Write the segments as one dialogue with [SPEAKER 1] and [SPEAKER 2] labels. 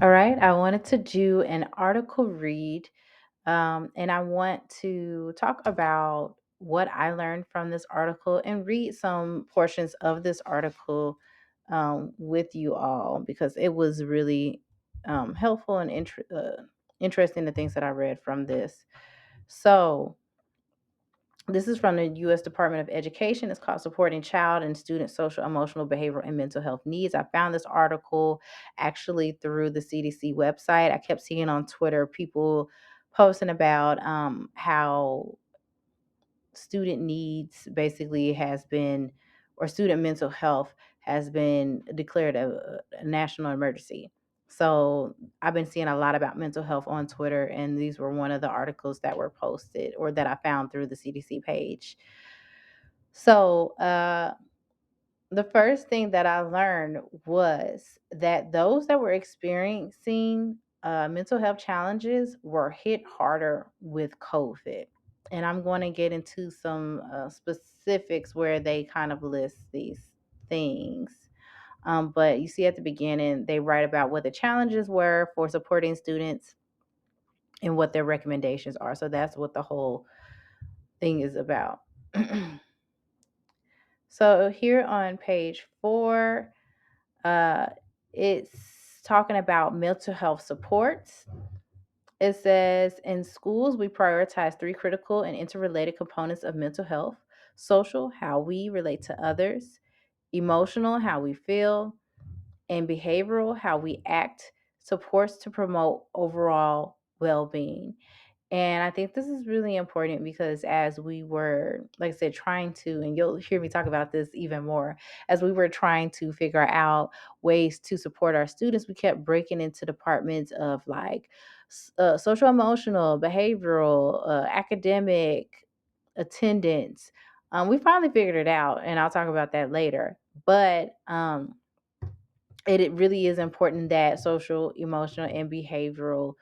[SPEAKER 1] All right, I wanted to do an article read, and I want to talk about what I learned from this article and read some portions of this article with you all because it was really helpful and interesting, the things that I read from this. So, this is from the U.S. Department of Education. It's called Supporting Child and Student Social, Emotional, Behavioral, and Mental Health Needs. I found this article actually through the CDC website. I kept seeing on Twitter people posting about how student needs basically has been, or student mental health has been declared a national emergency. So I've been seeing a lot about mental health on Twitter, and these were one of the articles that were posted or that I found through the CDC page. So the first thing that I learned was that those that were experiencing mental health challenges were hit harder with COVID. And I'm going to get into some specifics where they kind of list these things. But you see at the beginning, they write about what the challenges were for supporting students and what their recommendations are. So that's what the whole thing is about. So here on page 4, Uh, it's talking about mental health supports. It says in schools, we prioritize three critical and interrelated components of mental health: social, how we relate to others; emotional, how we feel; and behavioral, how we act, supports to promote overall well being. And I think this is really important because as we were, like I said, trying to, and you'll hear me talk about this even more, as we were trying to figure out ways to support our students, we kept breaking into departments of like social emotional, behavioral, academic, attendance. We finally figured it out, and I'll talk about that later. But it really is important that social, emotional, and behavioral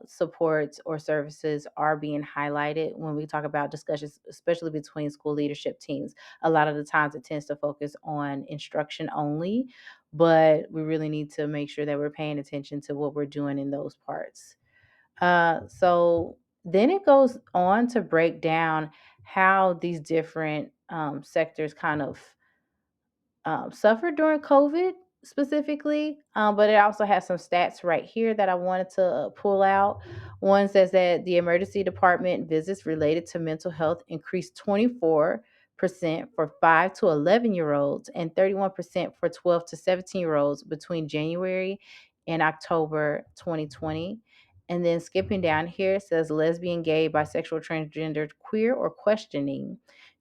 [SPEAKER 1] supports or services are being highlighted when we talk about discussions, especially between school leadership teams. A lot of the times it tends to focus on instruction only, but we really need to make sure that we're paying attention to what we're doing in those parts. So then it goes on to break down how these different sectors kind of suffered during COVID specifically, but it also has some stats right here that I wanted to pull out. One says that the emergency department visits related to mental health increased 24% for 5 to 11-year-olds and 31% for 12 to 17-year-olds between January and October 2020. And then skipping down here, it says lesbian, gay, bisexual, transgender, queer, or questioning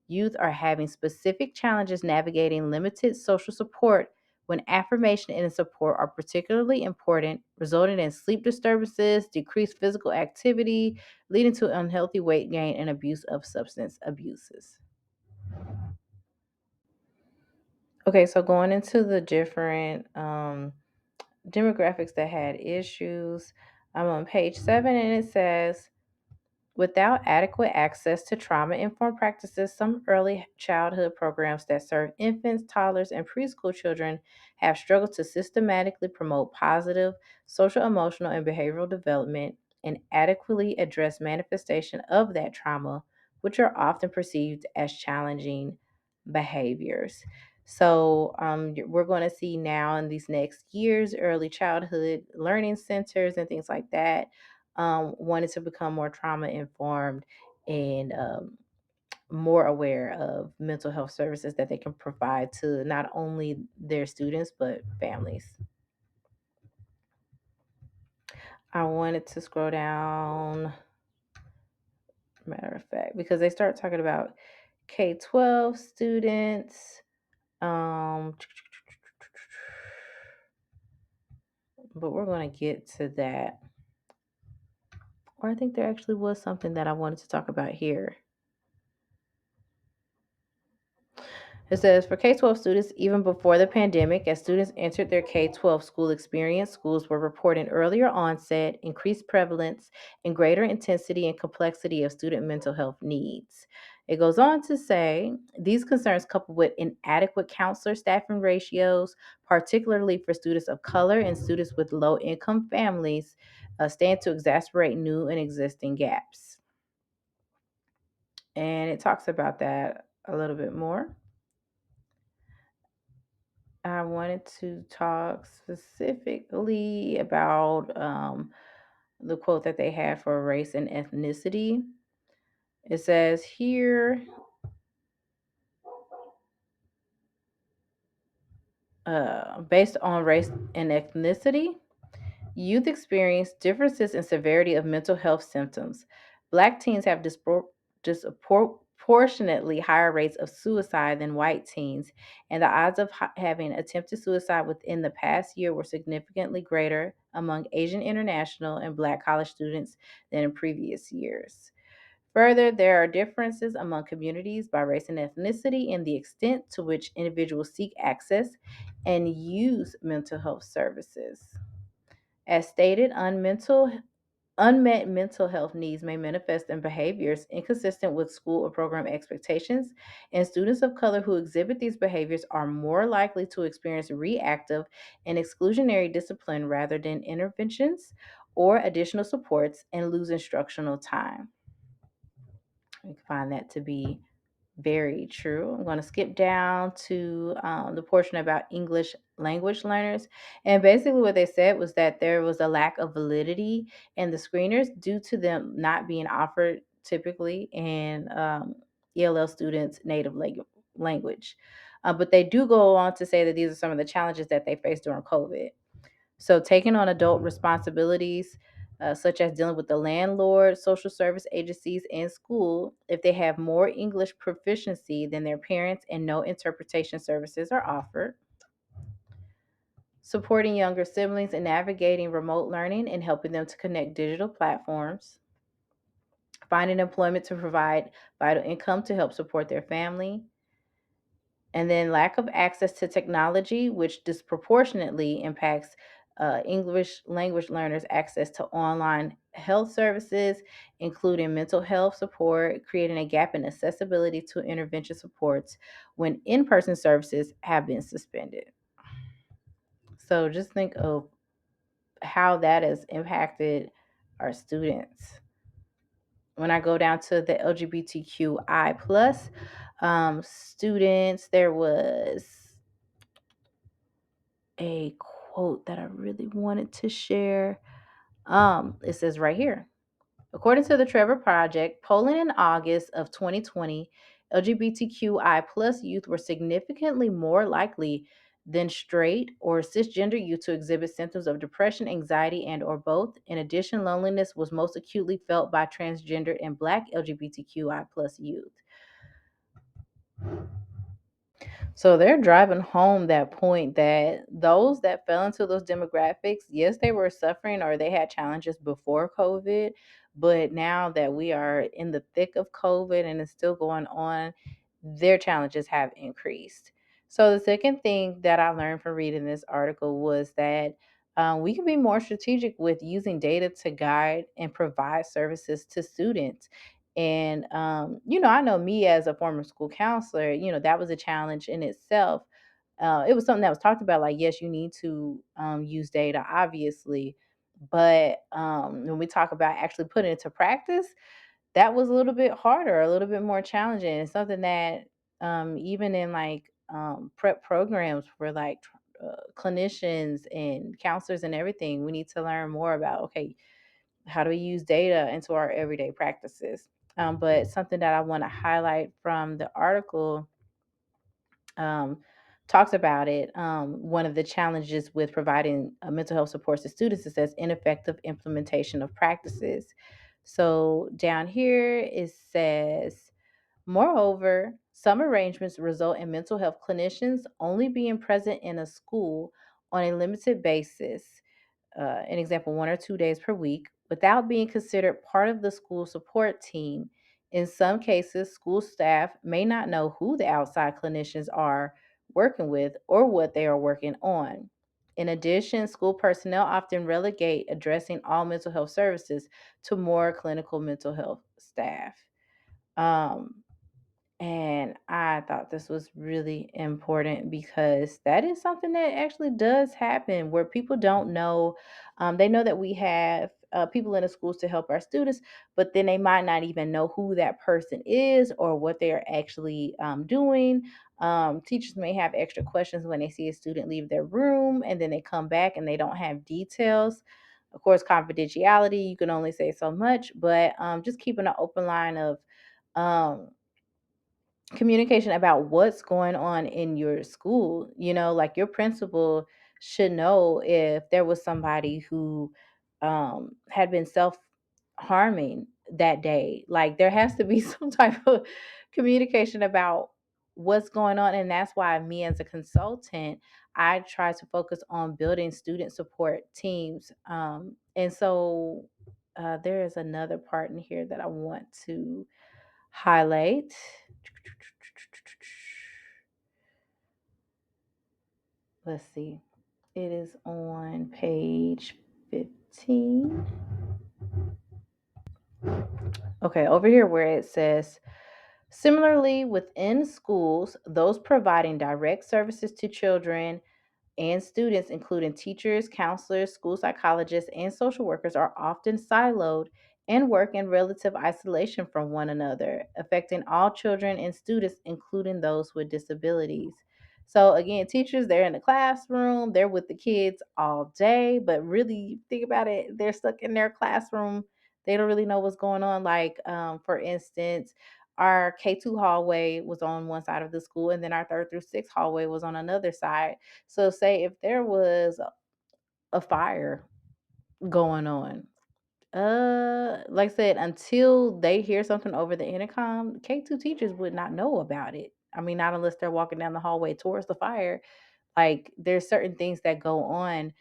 [SPEAKER 1] youth are having specific challenges navigating limited social support when affirmation and support are particularly important, resulting in sleep disturbances, decreased physical activity, leading to unhealthy weight gain and abuse of substance abuses. Okay, so going into the different demographics that had issues, I'm on page 7, and it says, without adequate access to trauma informed practices, some early childhood programs that serve infants, toddlers, and preschool children have struggled to systematically promote positive social, emotional, and behavioral development and adequately address manifestation of that trauma, which are often perceived as challenging behaviors. So, we're going to see now in these next years early childhood learning centers and things like that wanted to become more trauma informed and more aware of mental health services that they can provide to not only their students but families. I wanted to scroll down, matter of fact, because they start talking about K-12 students. Um, but we're going to get to that. Or I think there actually was something that I wanted to talk about here. It says for K 12 students, even before the pandemic, as students entered their K 12 school experience, schools were reporting earlier onset, increased prevalence, and greater intensity and complexity of student mental health needs. It goes on to say these concerns, coupled with inadequate counselor staffing ratios, particularly for students of color and students with low income families, stand to exacerbate new and existing gaps. And it talks about that a little bit more. I wanted to talk specifically about the quote that they had for race and ethnicity. It says here, based on race and ethnicity, youth experience differences in severity of mental health symptoms. Black teens have disproportionately higher rates of suicide than white teens, and the odds of having attempted suicide within the past year were significantly greater among Asian international and Black college students than in previous years. Further, there are differences among communities by race and ethnicity in the extent to which individuals seek access and use mental health services. As stated, unmet mental health needs may manifest in behaviors inconsistent with school or program expectations, and students of color who exhibit these behaviors are more likely to experience reactive and exclusionary discipline rather than interventions or additional supports and lose instructional time. We find that to be very true. I'm going to skip down to the portion about English language learners. And basically, what they said was that there was a lack of validity in the screeners due to them not being offered typically in ELL students' native language. But they do go on to say that these are some of the challenges that they faced during COVID. So, taking on adult responsibilities, such as dealing with the landlord, social service agencies, and school, if they have more English proficiency than their parents and no interpretation services are offered. Supporting younger siblings in navigating remote learning and helping them to connect digital platforms. Finding employment to provide vital income to help support their family. And then lack of access to technology, which disproportionately impacts English language learners' access to online health services, including mental health support, creating a gap in accessibility to intervention supports when in person services have been suspended. So just think of how that has impacted our students. When I go down to the LGBTQI plus students, there was a quote that I really wanted to share. It says right here. According to the Trevor Project, polling in August of 2020, LGBTQI plus youth were significantly more likely than straight or cisgender youth to exhibit symptoms of depression, anxiety, and or both. In addition, loneliness was most acutely felt by transgender and Black LGBTQI plus youth. So they're driving home that point that those that fell into those demographics, yes, they were suffering or they had challenges before COVID, but now that we are in the thick of COVID and it's still going on, their challenges have increased. So the second thing that I learned from reading this article was that we can be more strategic with using data to guide and provide services to students. And, I know me as a former school counselor, that was a challenge in itself. It was something that was talked about, like, yes, you need to use data, obviously. But when we talk about actually putting it to practice, that was a little bit harder, a little bit more challenging. It's something that even in like prep programs for like clinicians and counselors and everything, we need to learn more about, okay, how do we use data into our everyday practices? But something that I want to highlight from the article um, talks about it. One of the challenges with providing mental health supports to students is says ineffective implementation of practices. So down here it says, moreover, some arrangements result in mental health clinicians only being present in a school on a limited basis, an example, 1 or 2 days per week, without being considered part of the school support team. In some cases, school staff may not know who the outside clinicians are working with or what they are working on. In addition, school personnel often relegate addressing all mental health services to more clinical mental health staff. Um, And I thought this was really important because that is something that actually does happen where people don't know. They know that we have people in the schools to help our students, but then they might not even know who that person is or what they're actually doing. Teachers may have extra questions when they see a student leave their room and then they come back and they don't have details. Of course, confidentiality, you can only say so much, but just keeping an open line of um, communication about what's going on in your school. Like your principal should know if there was somebody who had been self harming that day. Like there has to be some type of communication about what's going on. And that's why me as a consultant, I try to focus on building student support teams. And so there is another part in here that I want to highlight. Let's see. It is on page 15. Okay, over here where it says, similarly, within schools, those providing direct services to children and students, including teachers, counselors, school psychologists, and social workers, are often siloed and work in relative isolation from one another, affecting all children and students, including those with disabilities. So, again, teachers, they're in the classroom, they're with the kids all day, but really, think about it, they're stuck in their classroom. They don't really know what's going on. Like, for instance, our K2 hallway was on one side of the school, and then our third through sixth hallway was on another side. So say if there was a fire going on, like I said, until they hear something over the intercom, K2 teachers would not know about it. I mean, not unless they're walking down the hallway towards the fire. Like there's certain things that go on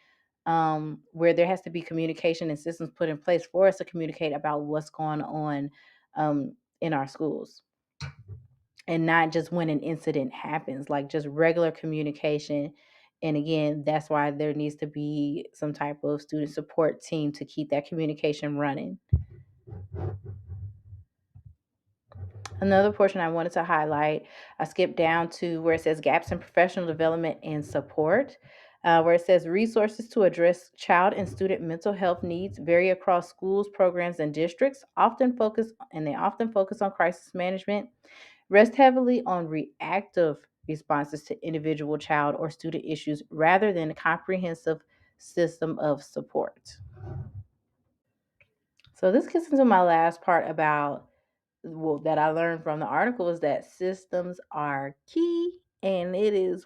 [SPEAKER 1] where there has to be communication and systems put in place for us to communicate about what's going on in our schools. And not just when an incident happens, like just regular communication. And again, that's why there needs to be some type of student support team to keep that communication running. Another portion I wanted to highlight, I skipped down to where it says gaps in professional development and support, where it says resources to address child and student mental health needs vary across schools, programs, and districts. They often focus on crisis management, rest heavily on reactive responses to individual child or student issues rather than a comprehensive system of support. So this gets into my last part about that I learned from the article is that systems are key, and it is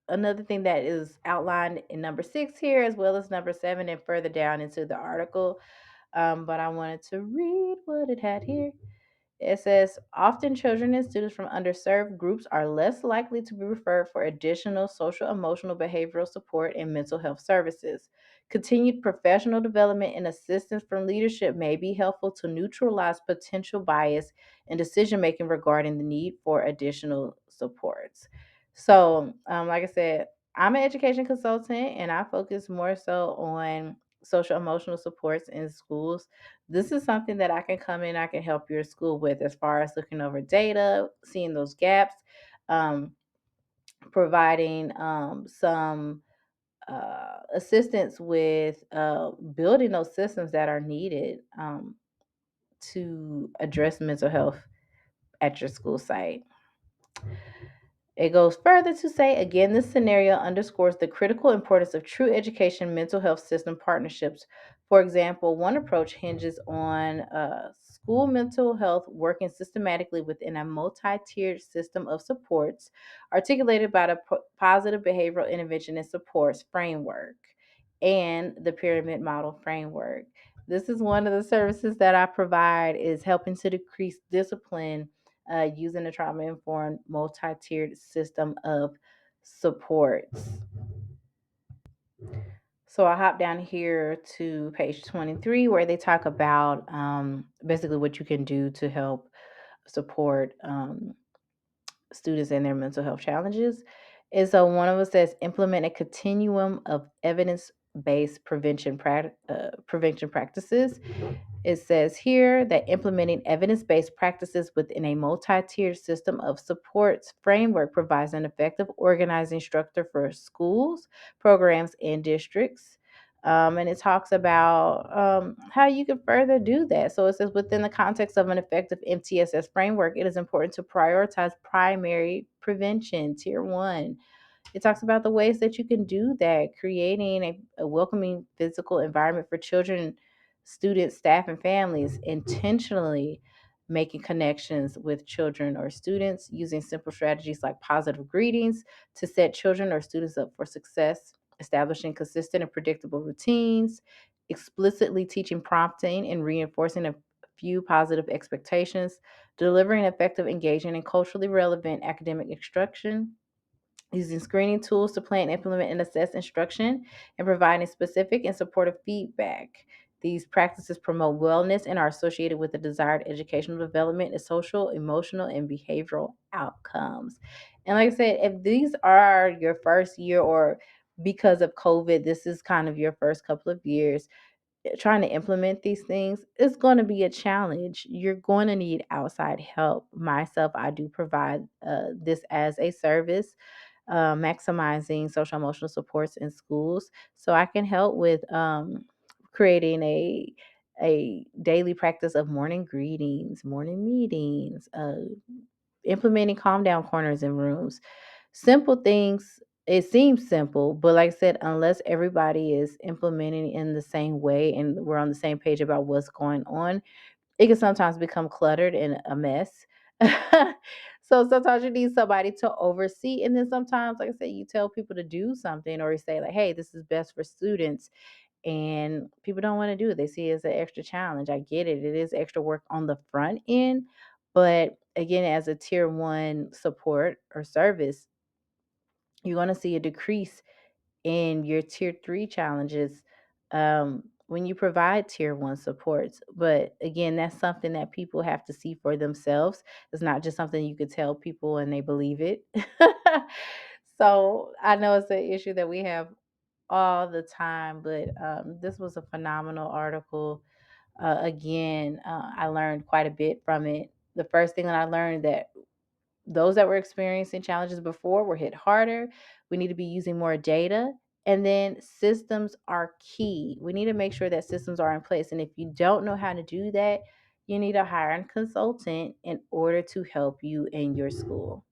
[SPEAKER 1] another thing that is outlined in number 6 here, as well as number 7 and further down into the article. But I wanted to read what it had here. It says often children and students from underserved groups are less likely to be referred for additional social, emotional, behavioral support and mental health services. Continued professional development and assistance from leadership may be helpful to neutralize potential bias in decision making regarding the need for additional supports. So, like I said, I'm an education consultant and I focus more so on social emotional supports in schools. This is something that I can come in, I can help your school with as far as looking over data, seeing those gaps, um, providing some assistance with building those systems that are needed to address mental health at your school site. It goes further to say, again, this scenario underscores the critical importance of true education mental health system partnerships. For example, one approach hinges on school mental health working systematically within a multi tiered system of supports articulated by the positive behavioral intervention and supports framework and the pyramid model framework. This is one of the services that I provide is helping to decrease discipline using a trauma informed multi tiered system of supports. So I hop down here to page 23 where they talk about basically what you can do to help support students and their mental health challenges. And so one of us says implement a continuum of evidence based prevention practices. It says here that implementing evidence based practices within a multi tiered system of supports framework provides an effective organizing structure for schools, programs, and districts. And it talks about how you can further do that. So it says within the context of an effective MTSS framework, it is important to prioritize primary prevention, tier one. It talks about the ways that you can do that, creating a welcoming physical environment for children, students, staff, and families, intentionally making connections with children or students, using simple strategies like positive greetings to set children or students up for success, establishing consistent and predictable routines, explicitly teaching prompting and reinforcing a few positive expectations, delivering effective, engaging, and culturally relevant academic instruction, using screening tools to plan, implement, and assess instruction, and providing specific and supportive feedback. These practices promote wellness and are associated with the desired educational development and social, emotional, and behavioral outcomes. And like I said, if these are your first year or because of COVID, this is kind of your first couple of years, trying to implement these things is going to be a challenge. You're going to need outside help. Myself, I do provide this as a service, maximizing social emotional supports in schools. So I can help with creating a daily practice of morning greetings, morning meetings, implementing calm down corners in rooms. Simple things. It seems simple, but like I said, unless everybody is implementing in the same way and we're on the same page about what's going on, it can sometimes become cluttered and a mess. So sometimes you need somebody to oversee. And then sometimes, like I said, you tell people to do something or you say, like, hey, this is best for students. And people don't want to do it. They see it as an extra challenge. I get it. It is extra work on the front end. But again, as a tier one support or service, you're going to see a decrease in your tier three challenges when you provide tier one supports. But again, that's something that people have to see for themselves. It's not just something you could tell people and they believe it. So I know it's an issue that we have all the time, but this was a phenomenal article. I learned quite a bit from it. The first thing that I learned that those that were experiencing challenges before were hit harder. We need to be using more data. And then systems are key. We need to make sure that systems are in place. And if you don't know how to do that, you need to hire a consultant in order to help you in your school.